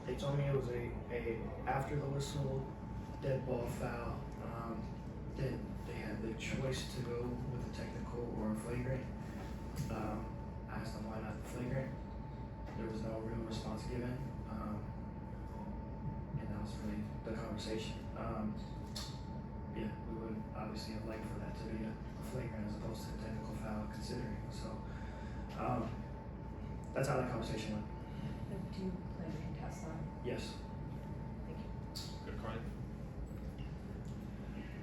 They told me it was a after the whistle dead ball foul. That they had the choice to go with a technical or a flagrant. I asked them why not the flagrant. There was no real response given, and that was really the conversation. Yeah, we would obviously have liked for that to be a flagrant as opposed to a technical foul, considering. So that's how that conversation went. Do you plan to contest that? Yes. Thank you. Good, Carly.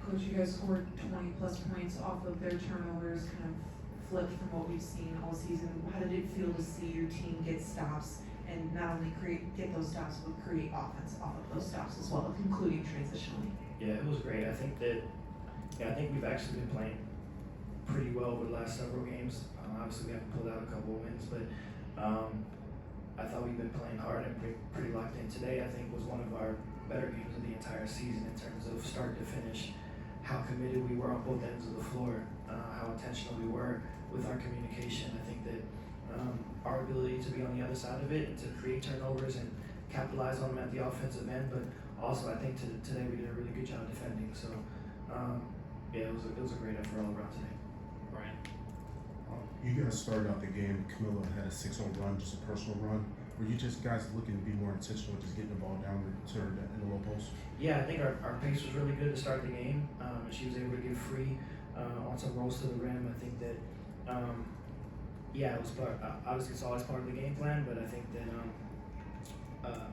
Coach, you guys scored 20 plus points off of their turnovers, kind of flipped from what we've seen all season. How did it feel to see your team get stops and not only get those stops, but create offense off of those stops as well, including transitionally? Yeah, it was great. I think we've actually been playing pretty well over the last several games. Obviously, we haven't pulled out a couple of wins, but I thought we've been playing hard and pretty locked in. Today, I think, was one of our better games of the entire season in terms of start to finish, how committed we were on both ends of the floor, how intentional we were with our communication. I think that our ability to be on the other side of it and to create turnovers and capitalize on them at the offensive end, but also I think today we did a really good job defending. So yeah, it was a great effort all around today. Brian. You guys started out the game. Camilla had a 6-0 run, just a personal run. Were you just guys looking to be more intentional, just getting the ball down to her in the low post? Yeah, I think our pace was really good to start the game. And she was able to get free on some rolls to the rim. I think that, yeah, it was obviously it's always part of the game plan, but I think that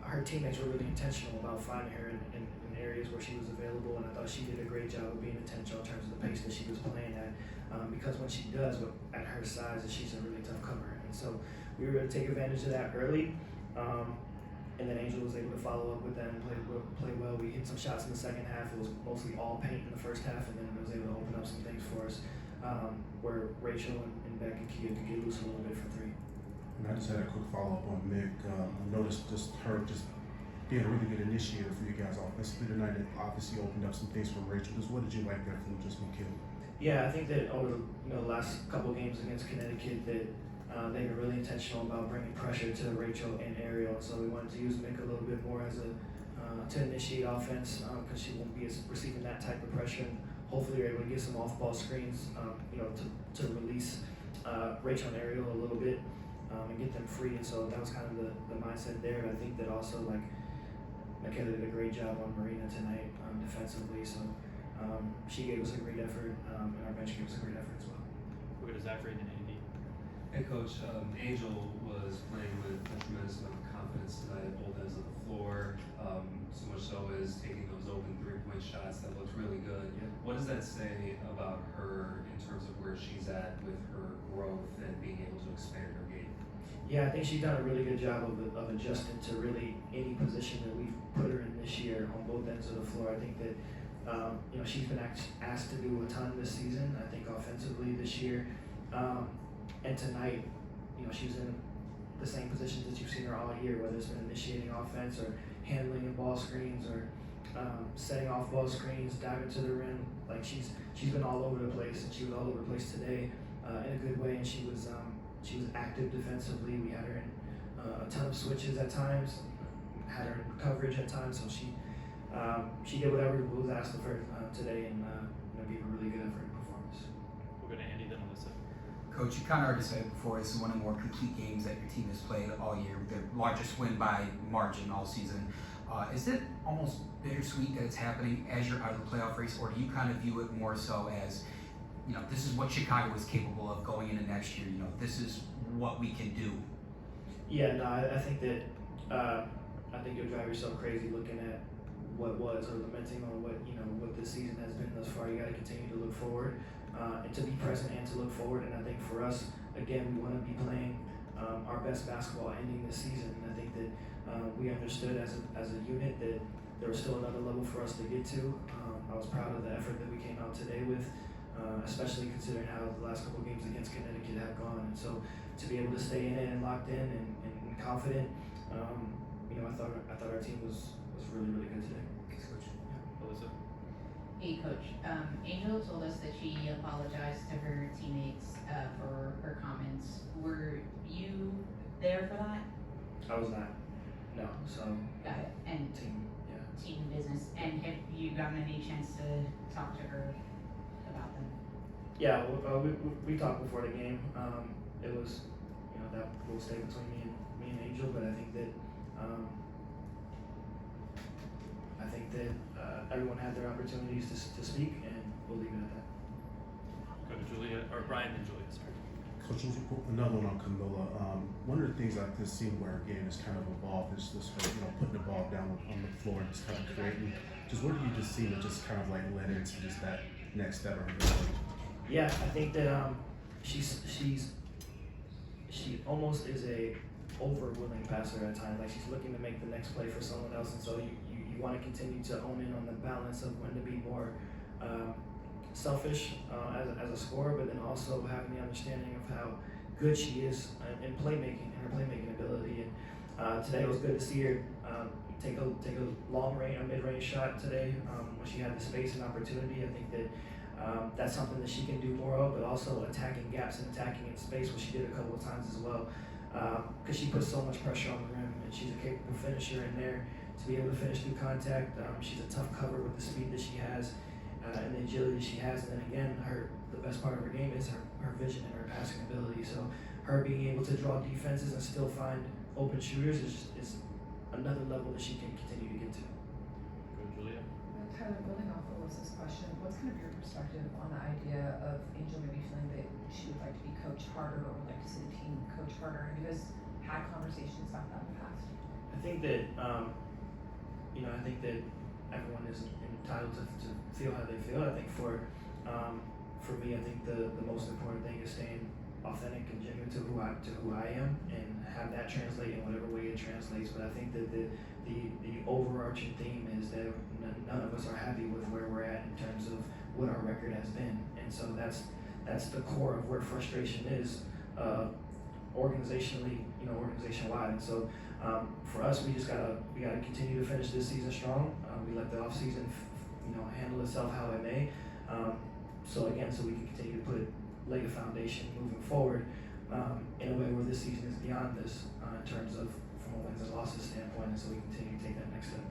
her teammates were really intentional about finding her in areas where she was available, and I thought she did a great job of being intentional in terms of the pace that she was playing at. Because when she does, at her size, she's a really tough cover, and so we were able to take advantage of that early. And then Angel was able to follow up with that and play well. We hit some shots in the second half. It was mostly all paint in the first half, and then it was able to open up some things for us where Rachel and Beck and Kia could get loose a little bit for three. And I just had a quick follow-up on Mick. I noticed just her being a really good initiator for you guys offensively tonight. It obviously opened up some things for Rachel. Just what did you like there from just McKill? Yeah, I think that over the last couple games against Connecticut that they were really intentional about bringing pressure to Rachel and Ariel, so we wanted to use Mick a little bit more as to initiate offense because she won't be receiving that type of pressure. And hopefully, you're able to get some off-ball screens, to release Rachel and Ariel a little bit and get them free. And so that was kind of the mindset there. I think that also Michaela did a great job on Marina tonight defensively. So she gave us a great effort, and our bench gave us a great effort as well. We'll go to Zachary and Andy. Hey Coach, Angel was playing with a tremendous amount of confidence tonight at both ends of the floor. So much so as taking those open three-point shots that looked really good. Yeah. What does that say about her in terms of where she's at with her growth and being able to expand her game? Yeah, I think she's done a really good job of adjusting to really any position that we've put her in this year on both ends of the floor. I think that she's been asked to do a ton this season. I think offensively this year. And tonight, she was in the same positions that you've seen her all year, whether it's been initiating offense or handling in ball screens or setting off ball screens, diving to the rim. Like she's been all over the place, and she was all over the place today in a good way. And she was active defensively. We had her in a ton of switches at times, had her in coverage at times. So she did whatever was asked of her today, and gave a really good effort and performance. We'll go to Andy, then Alyssa. Coach, you kind of already said before, this is one of the more complete games that your team has played all year, the largest win by margin all season. Is it almost bittersweet that it's happening as you're out of the playoff race, or do you kind of view it more so as, this is what Chicago is capable of going into next year, this is what we can do? Yeah, no, I think that I think you'll drive yourself crazy looking at what was or lamenting on what this season has been thus far. You got to continue to look forward. And to be present and to look forward. And I think for us, again, we want to be playing our best basketball ending this season. And I think that we understood as a unit that there was still another level for us to get to. I was proud of the effort that we came out today with, especially considering how the last couple of games against Connecticut have gone. And so to be able to stay in it and locked in and confident, I thought our team was really, really good today. Thanks, Coach. Yeah. Alyssa. Hey Coach, Angel told us that she apologized to her teammates for her comments. Were you there for that? I was not. No, so Got it. And team, yeah. team business. And have you gotten any chance to talk to her about them? Yeah, we talked before the game. It was, you know, that will stay between me and Angel, but I think that everyone had their opportunities to speak, and we'll leave it at that. Go to Julia, or Brian and Julia, sorry. Coach, another one on Camilla. One of the things I've just seen where her game has kind of evolved is just her, you know, putting the ball down on the floor and just kind of creating. Just what do you just see that just kind of like led into just that next step of her game? Yeah, I think that she almost is a over-willing passer at times. Like she's looking to make the next play for someone else, and so you want to continue to hone in on the balance of when to be more selfish as a scorer, but then also having the understanding of how good she is in playmaking and her playmaking ability. And today it was good to see her take a mid-range shot today when she had the space and opportunity. I think that that's something that she can do more of, but also attacking gaps and attacking in space, which she did a couple of times as well. Because she puts so much pressure on the rim, and she's a capable finisher in there to be able to finish through contact. She's a tough cover with the speed that she has and the agility she has. And then again, the best part of her game is her vision and her passing ability. So her being able to draw defenses and still find open shooters is another level that she can continue to get to. Go to Julia. Tyler, building off of Alyssa's question, what's kind of your perspective on the idea of Angel maybe feeling that she would like to be coached harder or would like to see the team coach harder? And you guys had conversations about that in the past? I think that I think that everyone is entitled to feel how they feel. I think for me, I think the most important thing is staying authentic and genuine to who I am, and have that translate in whatever way it translates. But I think that the overarching theme is that none of us are happy with where we're at in terms of what our record has been, and so that's the core of where frustration is, organizationally, organization wide. And so for us, we gotta continue to finish this season strong. We let the off season handle itself how it may. So we can continue to lay the foundation moving forward in a way where this season is beyond this in terms of from a wins and losses standpoint, and so we continue to take that next step.